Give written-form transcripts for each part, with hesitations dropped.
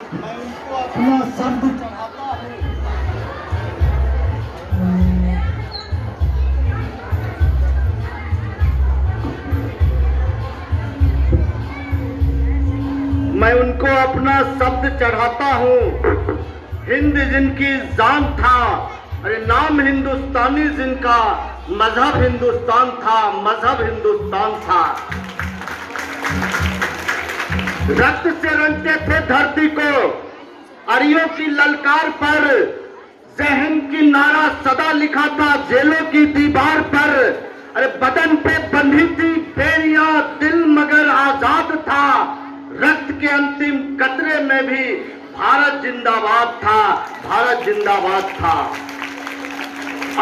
मैं उनको अपना शब्द चढ़ाता हूँ। मैं उनको अपना शब्द चढ़ाता हूँ। हिंद जिनकी जान था, अरे नाम हिंदुस्तानी जिनका, मजहब हिंदुस्तान था, मजहब हिंदुस्तान था। रक्त से रंगते थे धरती को, अरियों की ललकार पर, जय हिंद की नारा सदा लिखा था जेलों की दीवार पर। अरे बदन पे बंधी थी बेड़ियां, दिल मगर आजाद था। रक्त के अंतिम कतरे में भी भारत जिंदाबाद था, भारत जिंदाबाद था।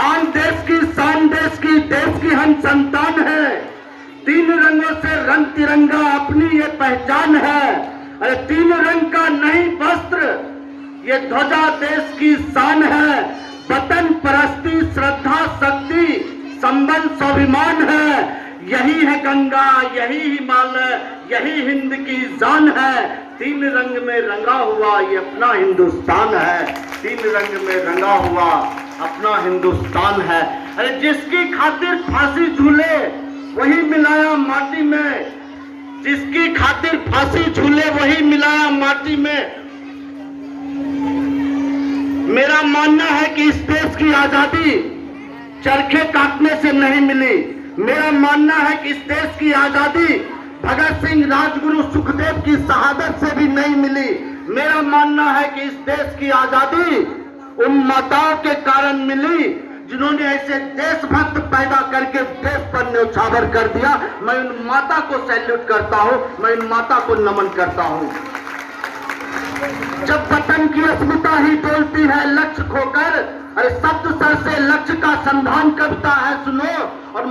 आन देश की शान, देश की हम संतान है। तीन रंगों से रंग तिरंगा अपनी ये पहचान है। अरे तीन रंग का नहीं वस्त्र, ये ध्वजा देश की शान है। वतन परस्ती, श्रद्धा, शक्ति, संबंध, स्वाभिमान है। यही है गंगा, यही हिमालय, यही हिंद की जान है। तीन रंग में रंगा हुआ ये अपना हिंदुस्तान है। तीन रंग में रंगा हुआ अपना हिंदुस्तान है। अरे जिसकी खातिर फांसी झूले वही मिलाया माटी में, जिसकी खातिर फांसी झूले वही मिलाया माटी में। मेरा मानना है कि इस देश की आजादी चरखे काटने से नहीं मिली। मेरा मानना है कि इस देश की आजादी भगत सिंह, राजगुरु, सुखदेव की शहादत से भी नहीं मिली। मेरा मानना है कि इस देश की आजादी उन माताओं के कारण मिली जिन्होंने ऐसे देशभक्त पैदा करके देश पर न्यौछावर कर दिया। मैं उन माता को सैल्यूट करता हूं, मैं उन माता को नमन करता हूं। जब वतन की अस्मिता ही डोलती है लक्ष्य खोकर, अरे शब्द सर से लक्ष्य का संधान करता है सुनो। और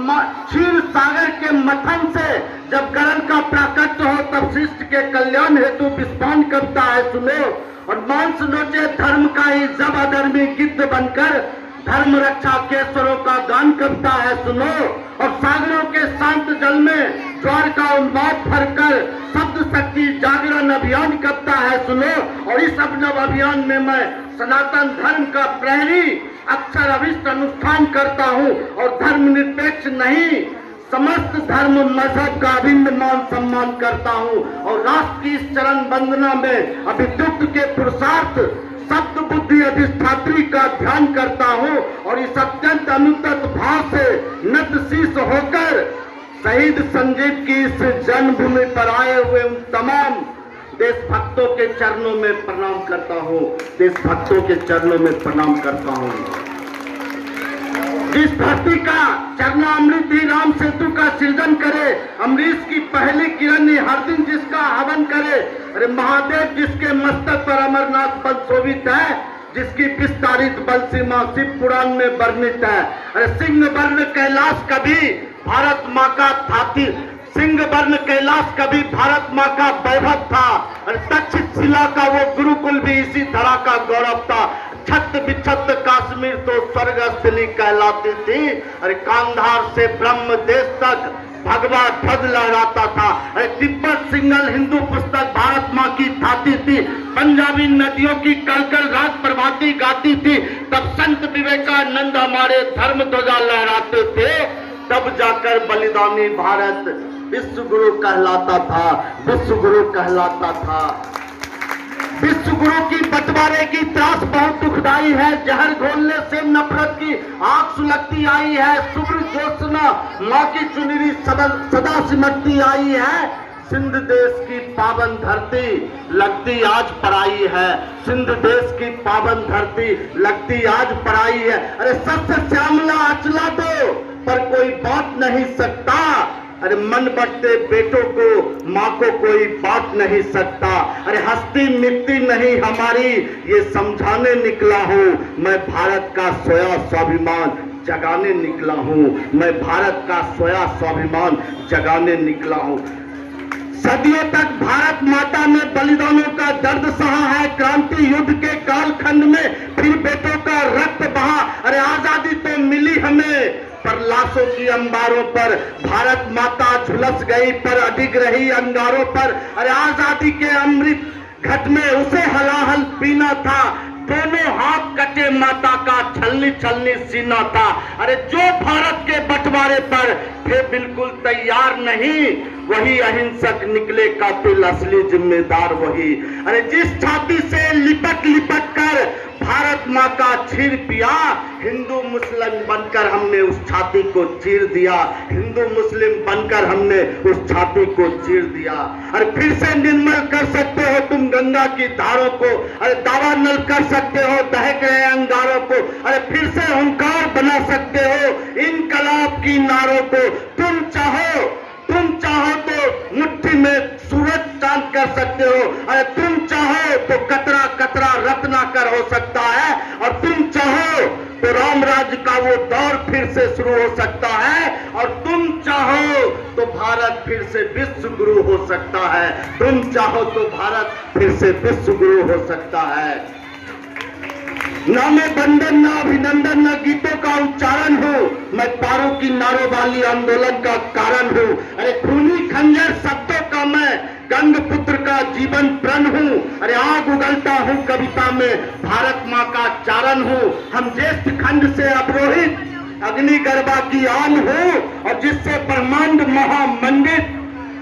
क्षीर सागर के मथन से जब गगन का प्राकट्य हो तब सृष्टि के कल्याण हेतु विस्फान करता है सुनो। और मांस नोचे धर्म का ही जब अधर्मी गिद्ध बनकर धर्म रक्षा के स्वरों का गान करता है सुनो। और सागरों के शांत जल में ज्वार का उन्माद भरकर शब्द शक्ति जागरण अभियान करता है सुनो। और इस अभिनव अभियान में मैं सनातन धर्म का प्रहरी अक्षर अभिष्ट अनुष्ठान करता हूँ और धर्म निरपेक्ष नहीं, समस्त धर्म मजहब का अभिन्न मान सम्मान करता हूँ। और राष्ट्र की इस चरण वंदना में अभियुक्त के पुरुषार्थ शब्द बुद्धि अधिष्ठात्री का ध्यान करता हूँ। और इस अत्यंत अनुतत भाव से नत शीश होकर शहीद संजीव की इस जन्मभूमि पर आए हुए उन तमाम देशभक्तों के चरणों में प्रणाम करता हूँ, देशभक्तों के चरणों में प्रणाम करता हूँ। जिस धरती का चरणामृत ही राम सेतु का सृजन करे, अमरीश की पहली किरण हर दिन जिसका हवन करे। अरे महादेव जिसके मस्तक पर अमरनाथ पद शोभित है, जिसकी विस्तारित बल सीमा शिव पुराण में वर्णित है। अरे सिंह वर्ण कैलाश कभी भारत माँ का था, सिंह वर्ण कैलाश कभी भारत माँ का वैभव था। अरे तक्षशिला शिला का वो गुरुकुल भी इसी धरा का गौरव था। छत बिछत कश्मीर तो स्वर्गस्थली कहलाती थी। अरे कांधार से ब्रह्म देश तक भगवा ध्वज लहराता था। अरे तिब्बत सिंगल हिंदू पुस्तक भारत माँ की थाती थी। पंजाबी नदियों की कलकल राग प्रभाती गाती थी। तब संत विवेकानंद हमारे धर्म ध्वजा लहराते थे। तब जाकर बलिदानी भारत विश्व गुरु कहलाता था, विश्व गुरु कहलाता था। विश्व गुरु की बंटवारे की त्रास बहुत दुखदाई है। जहर घोलने से नफरत की आग सुलगती आई है। शुभ्र ज्योत्सना माँ की चुनरी सदा सिमटती आई है। सिंध देश की पावन धरती लगती आज पराई है। सिंध देश की पावन धरती लगती आज पराई है। अरे सबसे श्यामला अचला दो पर कोई बात नहीं सकता। अरे मन बटते बेटों को माँ को कोई बात नहीं सकता। अरे हस्ती मिटती नहीं हमारी ये समझाने निकला हूँ। मैं भारत का सोया स्वाभिमान जगाने निकला हूँ। मैं भारत का सोया स्वाभिमान जगाने निकला हूँ। सदियों तक भारत माता ने बलिदानों का दर्द सहा है। क्रांति युद्ध के कालखंड में फिर बेटों का रक्त बहा। अरे आजादी तो मिली हमें पर लाशों की अंबारों पर भारत माता झुलस गई पर अडिग रही अंगारों पर। अरे आजादी के अमृत घट में उसे हलाहल पीना था, दोनों हाथ कटे माता का छलनी छलनी सीना था। अरे जो भारत के बंटवारे पर थे बिल्कुल तैयार नहीं, वही अहिंसक निकले कातिल, असली जिम्मेदार वही। अरे जिस छाती से लिपट लिपट कर भारत माँ का छीर पिया, हिंदू मुस्लिम बनकर हमने उस छाती को चीर दिया, हिंदू मुस्लिम बनकर हमने उस छाती को चीर दिया। अरे फिर से निर्मल कर सकते हो तुम गंगा की धारों को, अरे दावानल कर सकते हो दहक रहे अंगारों को, अरे फिर से हुंकार बना सकते हो इनकलाब की नारों को। तुम चाहो तो मुट्ठी में सूरज चांद कर सकते हो, अरे तुम चाहो तो कतरा कतरा रत्नाकर हो सकता है, और तुम चाहो तो राम राज्य का वो दौर फिर से शुरू हो सकता है, और तुम चाहो तो भारत फिर से विश्व गुरु हो सकता है, तुम चाहो तो भारत फिर से विश्व गुरु हो सकता है। ना मैं बंधन, ना अभिनंदन, ना गीतों का उच्चारण हूँ, मैं पारों की नारों वाली आंदोलन का कारण हूँ। अरे खूनी खंजर शब्दों का मैं गंग पुत्र का जीवन प्रण हूँ, अरे आग उगलता हूँ कविता में, भारत माँ का चारण हूँ। हम ज्येष्ठ खंड से अवरोहित अग्निगर्भा की आन हूँ, और जिससे ब्रह्मांड महामंडित,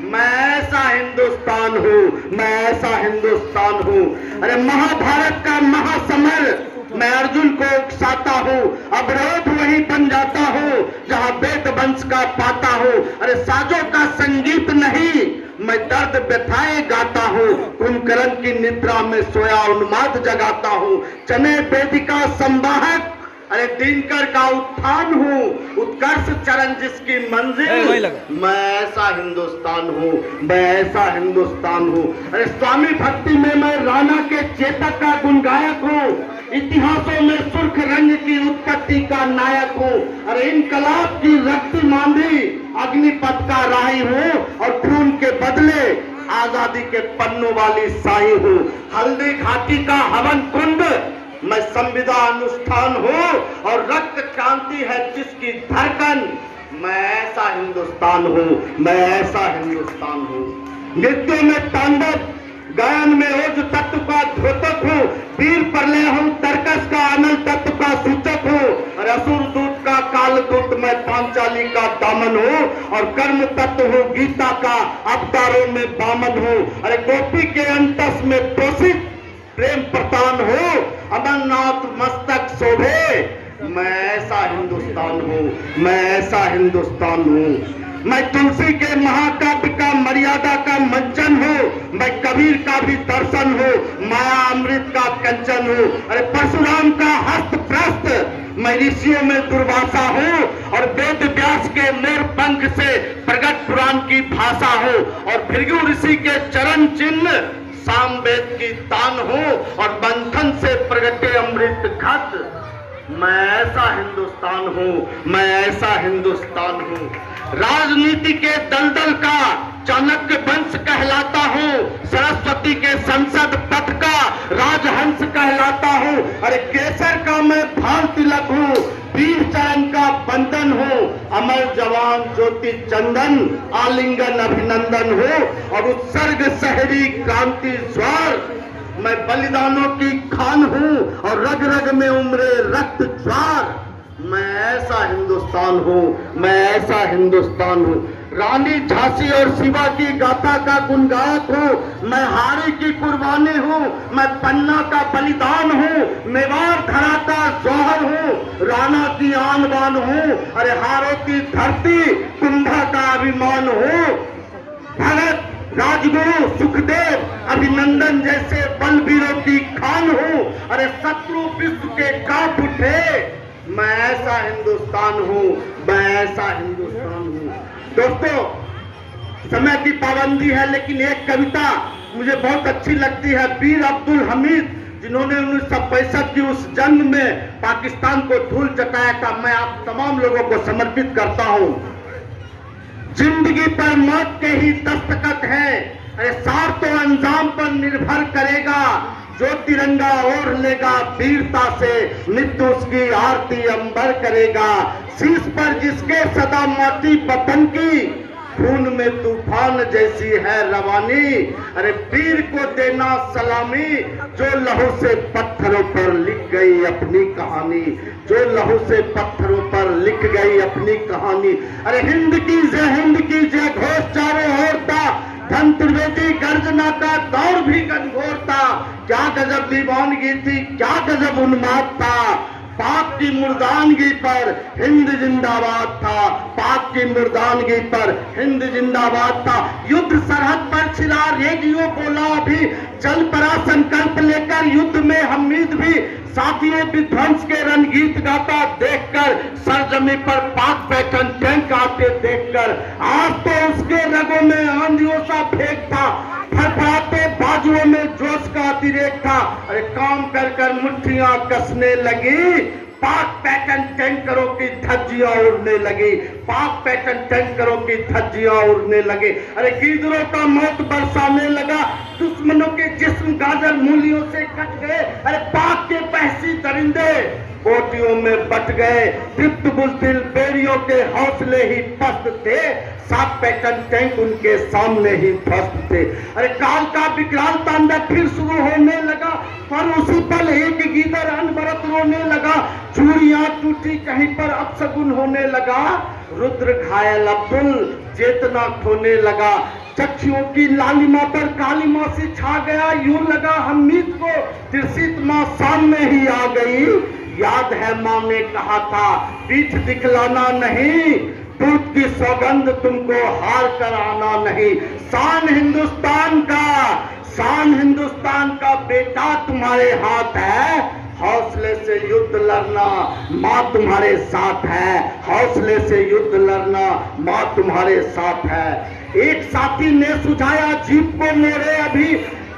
मैं ऐसा हिंदुस्तान हूँ, मैं ऐसा हिंदुस्तान हूँ। अरे महाभारत का महासमर मैं अर्जुन को उकसाता हूँ, अवरोध वही बन जाता हूँ जहाँ वेद वंश का पाता हूँ। अरे साजों का संगीत नहीं, मैं दर्द व्यथाएं गाता हूँ, कुंभकर्ण की निद्रा में सोया उन्माद जगाता हूँ। चने वेदिका संवाहक, अरे दिनकर का उत्थान हूँ, उत्कर्ष चरण जिसकी मंजिल, मैं ऐसा हिंदुस्तान हूँ, मैं ऐसा हिंदुस्तान हूँ। अरे स्वामी भक्ति में मैं राणा के चेतक का गुणगायक हूँ, इतिहासों में सुर्ख रंग की उत्पत्ति का नायक हूँ। अरे इनकलाब की रक्ति मांदी अग्निपथ का राही हूँ, और खून के बदले आजादी के पन्नों वाली शाही हूँ। हल्दी घाटी का हवन कुंड मैं संविदा अनुष्ठान हूँ, और रक्त क्रांति है जिसकी धड़कन, मैं ऐसा हिंदुस्तान हूँ, मैं ऐसा हिंदुस्तान हूँ। नृत्य में तांडव, गायन में ओज तत्व का द्योतक हूँ, वीर प्रलय हूँ, तर्कस का अनल तत्व का सूचक हूँ, और असुर दूत का काल दूत मैं पांचाली का दामन हूँ, और कर्म तत्व हूँ गीता का अवतारों में बामन हूँ। अरे गोपी के अंतस में पोषित प्रेम प्रतान हो, अमरनाथ मस्तक शोभे, मैं ऐसा हिंदुस्तान हूँ, मैं ऐसा हिंदुस्तान हूँ। मैं तुलसी के महाकाव्य का मर्यादा का मंचन हूँ, मैं कबीर का भी दर्शन हूँ, माया अमृत का कंचन हूँ। अरे परशुराम का हस्त प्रस्त, मैं ऋषियों में दुर्वासा हूँ, और वेद व्यास के मोर पंख से प्रगट पुराण की भाषा हूँ, और भृगु ऋषि के चरण चिन्ह सामवेद की तान हूँ, और बंधन से प्रगटे अमृत घट, मैं ऐसा हिंदुस्तान हूँ, मैं ऐसा हिंदुस्तान हूँ। राजनीति के दलदल का चाणक्य वंश कहलाता हूँ, सरस्वती के संसद पथ का राजहंस कहलाता हूँ। अरे केसर का मैं भाल तिलक हूँ, वीर चरण का बंधन हूँ, अमर जवान ज्योति चंदन आलिंगन अभिनंदन हूँ, और उत्सर्ग शहरी क्रांति ज्वार, मैं बलिदानों की खान हूँ, और रग रग में उमरे रक्त ज्वार, मैं ऐसा हिंदुस्तान हूँ, मैं ऐसा हिंदुस्तान हूँ। रानी झांसी और शिवा की गाथा का गुणगायक हूँ, मैं हारी की कुर्बानी हूँ, मैं पन्ना का बलिदान हूँ, मेवाड़ धरा का जौहर हूँ, राणा की आन बान हूँ, अरे हारों की धरती कुंभा का अभिमान हूँ। भगत राजगुरु सुखदेव अभिनंदन जैसे बलवीरों की खान हूँ, अरे शत्रु विश्व के कांप उठे, मैं ऐसा हिंदुस्तान हूँ, मैं ऐसा हिंदुस्तान हूँ। दोस्तों, समय की पाबंदी है, लेकिन एक कविता मुझे बहुत अच्छी लगती है, वीर अब्दुल हमीद, जिन्होंने 1965 की उस जंग में पाकिस्तान को धूल चटाया था, मैं आप तमाम लोगों को समर्पित करता हूँ। जिंदगी पर मौत के ही दस्तखत है, अरे सार तो अंजाम पर निर्भर करेगा, जो तिरंगा ओढ़ लेगा वीरता से नित्य उसकी आरती अंबर करेगा। शीश पर जिसके सदा माटी वतन की, खून में तूफान जैसी है रवानी। अरे वीर को देना सलामी, जो लहू से पत्थरों पर लिख गई अपनी कहानी, जो लहू से पत्थरों पर लिख गई अपनी कहानी। अरे हिंद की जय घोष चारों ओर था, धन त्रिवेदी गर्जना का दौर भी घनघोर था। क्या गजब दीवानगी थी, क्या गजब उन्माद था। पाक की मुर्दानगी पर हिंद जिंदाबाद था, पाक की मुर्दानगी पर हिंद जिंदाबाद था। युद्ध सरहद पर छिला रेडियो बोला अभी, चल पड़ा संकल्प लेकर युद्ध में हमीद भी। साथियों विध्वंस के रणगीत गाता देखकर, सरजमी पर पाक पैटर्न टैंक आते देखकर, आज तो उसके रगों में आंधियों सा फेंक था, फड़फड़ाते बाजुओं में जोश का अतिरेक था। अरे काम कर कर मुट्ठियां कसने लगी, पाक पैटर्न टैंकरों की धज्जियां उड़ने लगी, पाक पैटर्न टैंकरों की धज्जियां उड़ने लगे। अरे गीदड़ों का मौत बरसाने लगा, दुश्मनों के जिस्म गाजर मूलियों से कट गए। अरे पाक के पहसी दरिंदे बोटियों में बट गए, तृप्त बुज़दिल बेरियों के हौसले ही पस्त थे, सात पैटर्न टैंक उनके सामने ही ध्वस्त थे। अरे काल का विकराल तांडव फिर शुरू होने लगा, पर उसी पल एक गीदड़ अनवरत रोने लगा। चूड़ियां टूटी कहीं पर अपशगुन होने लगा, रुद्र घायल अब्दुल चेतना खोने लगा। चक्षुओं की लालिमा पर कालिमा से छा गया, यूं लगा हमीद को तिरसित मां सामने ही आ गई। याद है मां ने कहा था, पीठ दिखलाना नहीं, दूध की सौगंध तुमको हार कर आना नहीं। शान हिंदुस्तान का, शान हिंदुस्तान का बेटा तुम्हारे हाथ है, हौसले से युद्ध लड़ना माँ तुम्हारे साथ है, हौसले से युद्ध लड़ना माँ तुम्हारे साथ है। एक साथी ने सुझाया जीप को मोड़े अभी,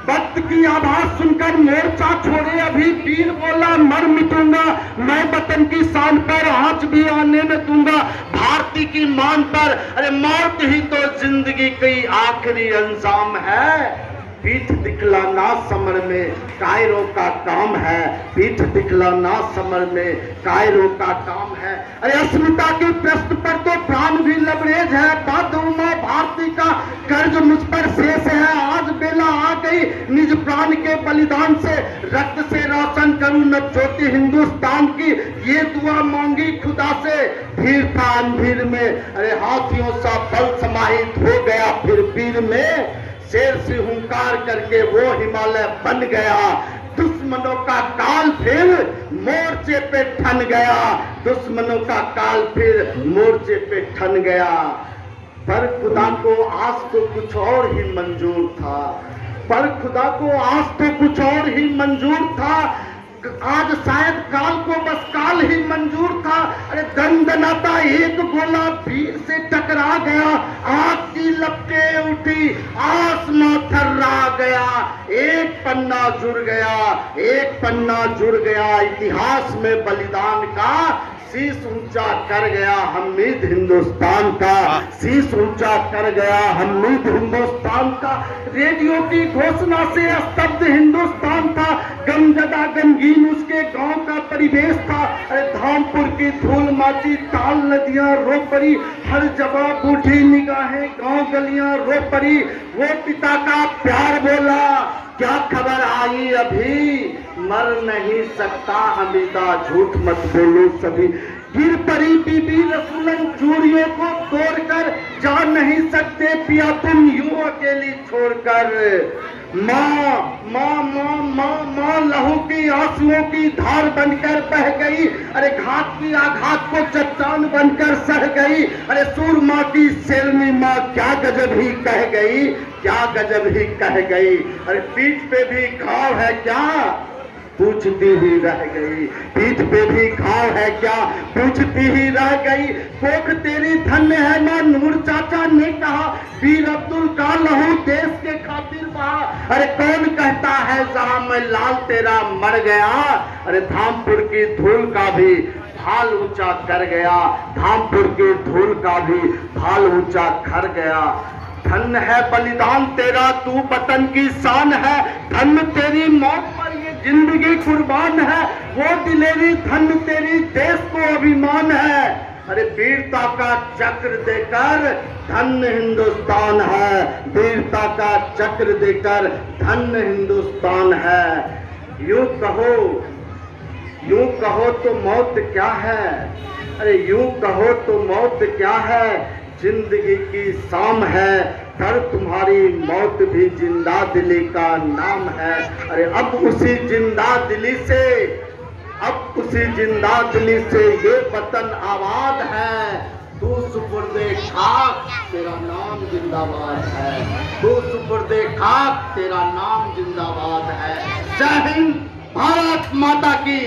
वक्त की आवाज सुनकर मोर्चा छोड़े अभी। वीर बोला मर मिटूंगा मैं वतन की शान पर, आंच भी आने न दूंगा भारती की मान पर। अरे मौत ही तो जिंदगी की आखिरी अंजाम है, पीठ दिखलाना समर में कायरों का काम है, पीठ दिखलाना समर में कायरों का काम है। अरे अस्मिता की प्रश्न पर तो प्राण भी लबरेज है, बादुमा भारती का कर्ज मुझ पर शेष है। आज बेला आ गई निज प्राण के बलिदान से, रक्त से रोशन करूं नवज्योति हिंदुस्तान की, ये दुआ मांगी खुदा से। भीड़ था अंधेर में, अरे हाथियों सा बल समाहित हो गया फिर वीर में, शेर से हुंकार करके वो हिमालय बन गया। दुश्मनों का काल फिर मोर्चे पे ठन गया, दुश्मनों का काल फिर मोर्चे पे ठन गया। पर खुदा को आज तो कुछ और ही मंजूर था, पर खुदा को आज तो कुछ और ही मंजूर था। आज शायद काल को बस काल ही मंजूर था। अरे दंदनाता एक गोला भीड़ से टकरा गया, आग की लपटें उठी, आसमां थर्रा गया। एक पन्ना जुड़ गया, एक पन्ना जुड़ गया इतिहास में बलिदान का। शीश ऊंचा कर गया हमीद हिंदुस्तान का, शीश ऊंचा कर गया हमीद हिंदुस्तान का। रेडियो की घोषणा से स्तब्ध हिंदुस्तान था, गमजदा गमगीन उसके गांव का परिवेश था। अरे धामपुर की धूल माटी ताल नदियां रो पड़ी, हर जगह बूढ़ी निगाहें गांव गलियां रो पड़ी। वो पिता का प्यार बोला, क्या खबर आई अभी, मर नहीं सकता हमीदा झूठ मत बोलो सभी। गिर पड़ी बीबी रसूलन चूड़ियों को तोड़कर, जा नहीं सकते पिया तुम यूं अकेली छोड़कर। माँ माँ माँ माँ माँ लहू की आंसुओं की धार बनकर बह गई। अरे घात की आघात को चट्टान बनकर सह गई। अरे सूरमा की शेरनी माँ क्या गजब ही कह गई, क्या गजब ही कह गई। अरे पीठ पे भी घाव है क्या, पूछती ही रह गई, पीठ पे भी घाव है क्या, पूछती ही रह गई। कोख तेरी धन्य है मां, नूर चाचा ने कहा, वीर अब्दुल का लहू देश के खातिर बहा। अरे कौन कहता है जहां मैं लाल तेरा मर गया। अरे धामपुर की धूल का भी भाल ऊंचा कर गया, धामपुर की धूल का भी भाल ऊंचा कर गया। धन्य है बलिदान तेरा, तू वतन की शान है, धन्य तेरी मौत पर ये जिंदगी कुर्बान है। वो दिलेरी धन्य तेरी देश को अभिमान है। अरे वीरता का चक्र देकर धन्य हिंदुस्तान है, वीरता का चक्र देकर धन्य हिंदुस्तान है। यूं कहो तो मौत क्या है, अरे यूं कहो तो मौत क्या है, जिंदगी की शाम है, कर तुम्हारी मौत भी जिंदा दिली का नाम है। अरे अब उसी जिंदा दिली से ये वतन आबाद है, तू सुपुर्दे खाक तेरा नाम जिंदाबाद है, तू सुपुर्दे खाक तेरा नाम जिंदाबाद है। जय हिंद, भारत माता की।